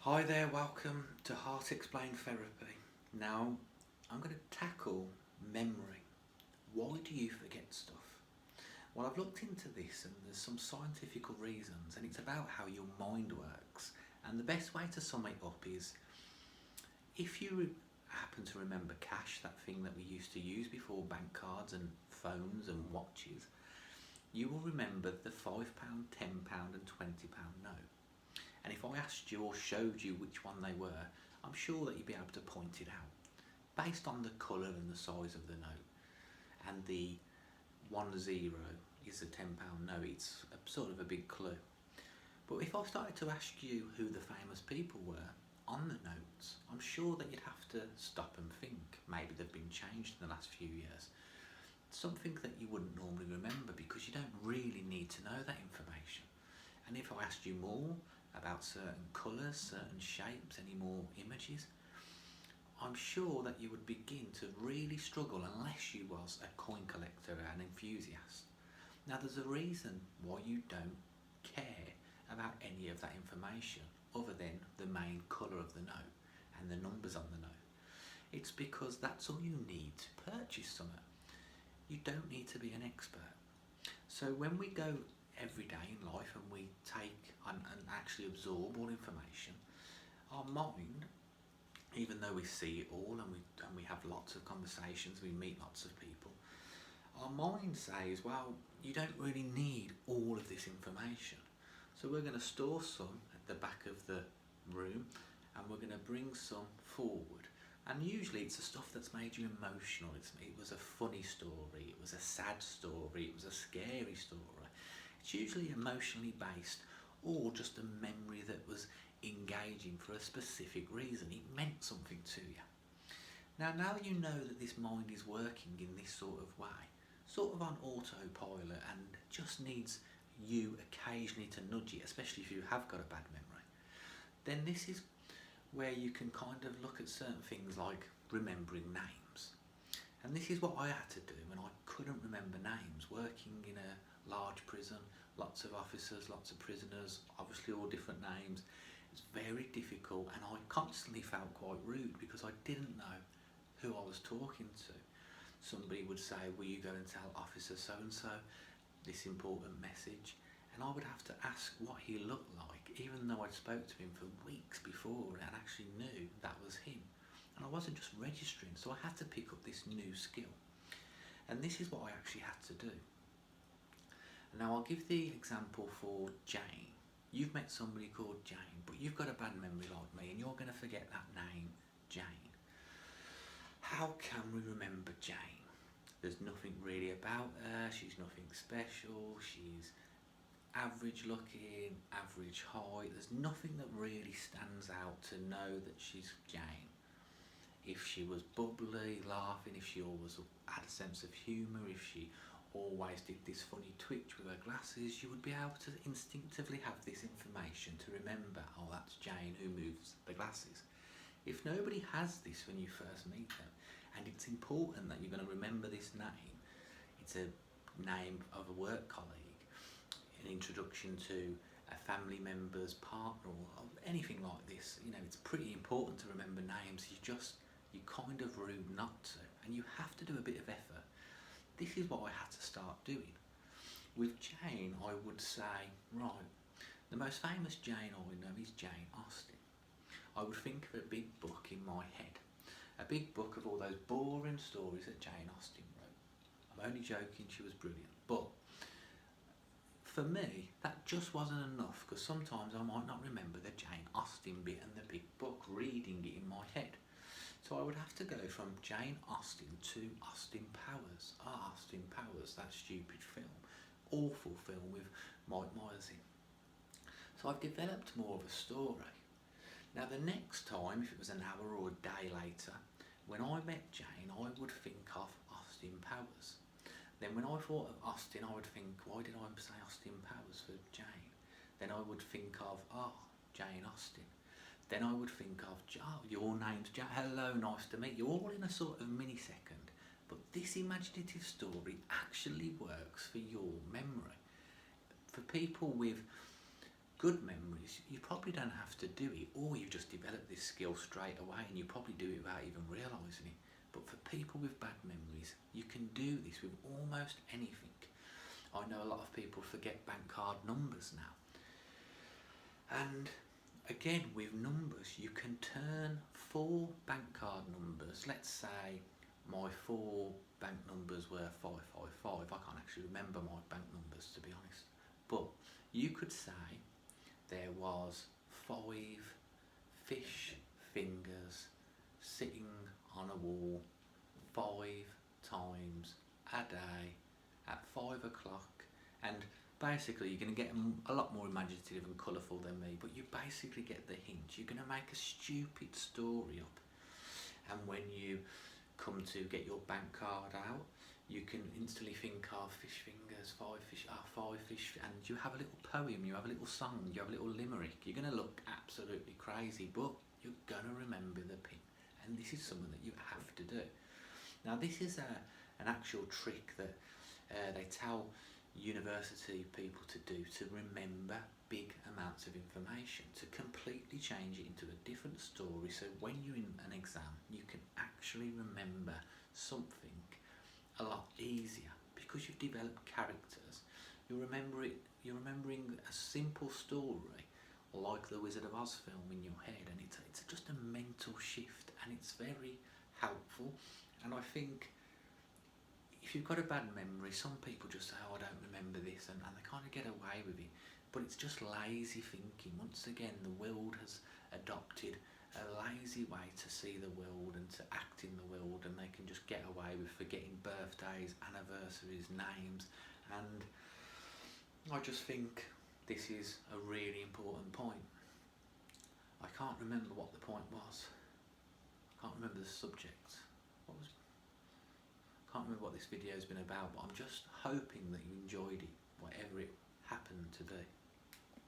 Hi there, welcome to Heart Explained Therapy. Now, I'm going to tackle memory. Why do you forget stuff? Well, I've looked into this and there's some scientific reasons, and it's about how your mind works. And the best way to sum it up is if you happen to remember cash, that thing that we used to use before bank cards and phones and watches, you will remember the £5, £10, and £20 note. And if I asked you or showed you which one they were, I'm sure that you'd be able to point it out based on the colour and the size of the note. And the 10 is a £10 note. It's sort of a big clue. But if I started to ask you who the famous people were on the notes, I'm sure that you'd have to stop and think. Maybe they've been changed in the last few years. Something that you wouldn't normally remember because you don't really need to know that information. And if I asked you more about certain colours, certain shapes, any more images, I'm sure that you would begin to really struggle unless you was a coin collector and enthusiast. Now there's a reason why you don't care about any of that information other than the main colour of the note and the numbers on the note. It's because that's all you need to purchase something. You don't need to be an expert. So when we go every day in life and we take and actually absorb all information, our mind, even though we see it all and we have lots of conversations, we meet lots of people, our mind says, well, you don't really need all of this information. So we're going to store some at the back of the room and we're going to bring some forward. And usually it's the stuff that's made you emotional. It was a funny story, it was a sad story, it was a scary story. It's usually emotionally based or just a memory that was engaging for a specific reason. It meant something to you. Now that you know that this mind is working in this sort of way, sort of on autopilot and just needs you occasionally to nudge it, especially if you have got a bad memory, then this is where you can kind of look at certain things like remembering names. And this is what I had to do when I couldn't remember names, working in a large prison, lots of officers, lots of prisoners, obviously all different names. It's very difficult and I constantly felt quite rude because I didn't know who I was talking to. Somebody would say, will you go and tell officer so-and-so this important message? And I would have to ask what he looked like, even though I'd spoke to him for weeks before and actually knew that was him. And I wasn't just registering, so I had to pick up this new skill. And this is what I actually had to do. Now I'll give the example for Jane. You've met somebody called Jane, but you've got a bad memory like me and you're going to forget that name, Jane. How can we remember Jane? There's nothing really about her, she's nothing special, she's average looking, average height. There's nothing that really stands out to know that she's Jane. If she was bubbly, laughing, if she always had a sense of humour, if she always did this funny twitch with her glasses, you would be able to instinctively have this information to remember, oh, that's Jane who moves the glasses. If nobody has this when you first meet them, and it's important that you're going to remember this name, it's a name of a work colleague, an introduction to a family member's partner or anything like this, it's pretty important to remember names. You kind of rude not to, and you have to do a bit of effort. This is what I had to start doing. With Jane, I would say, right, the most famous Jane I know is Jane Austen. I would think of a big book in my head, a big book of all those boring stories that Jane Austen wrote. I'm only joking, she was brilliant, but for me, that just wasn't enough because sometimes I might not remember the Jane Austen bit and the big book, reading it in my head. So I would have to go from Jane Austen to Austin Powers. Austin Powers, that stupid film. Awful film with Mike Myers in. So I've developed more of a story. Now the next time, if it was an hour or a day later, when I met Jane, I would think of Austin Powers. Then when I thought of Austin, I would think, why did I say Austin Powers for Jane? Then I would think of, Jane Austen. Then I would think of, your name's Jane, hello, nice to meet you, all in a sort of millisecond. But this imaginative story actually works for your memory. For people with good memories, you probably don't have to do it, or you just develop this skill straight away and you probably do it without even realising it. But for people with bad memories, you can do this with almost anything. I know a lot of people forget bank card numbers now. And again, with numbers, you can turn 4 bank card numbers. Let's say my 4 bank numbers were 555. I can't actually remember my bank numbers, to be honest. But you could say there was 5 fish fingers sitting on a wall 5 times a day at 5 o'clock, and basically you're going to get a lot more imaginative and colourful than me, but you basically get the hint. You're going to make a stupid story up, and when you come to get your bank card out, you can instantly think of fish fingers, 5 fish, 5 fish, and you have a little poem, you have a little song, you have a little limerick. You're going to look absolutely crazy, but you're going to remember the pin, and this is something that you have to do. Now this is an actual trick that they tell university people to do, to remember big amounts of information, to completely change it into a different story, so when you're in an exam you can actually remember something a lot easier because you've developed characters. You're remembering a simple story like the Wizard of Oz film in your head, and it's just a mental shift, and it's very helpful. And I think if you've got a bad memory, some people just say, oh, I don't remember this, and they kind of get away with it. But it's just lazy thinking. Once again, the world has adopted a lazy way to see the world and to act in the world, and they can just get away with forgetting birthdays, anniversaries, names. And I just think this is a really important point. I can't remember what the point was. I can't remember the subject. Can't remember what this video has been about, but I'm just hoping that you enjoyed it, whatever it happened to be.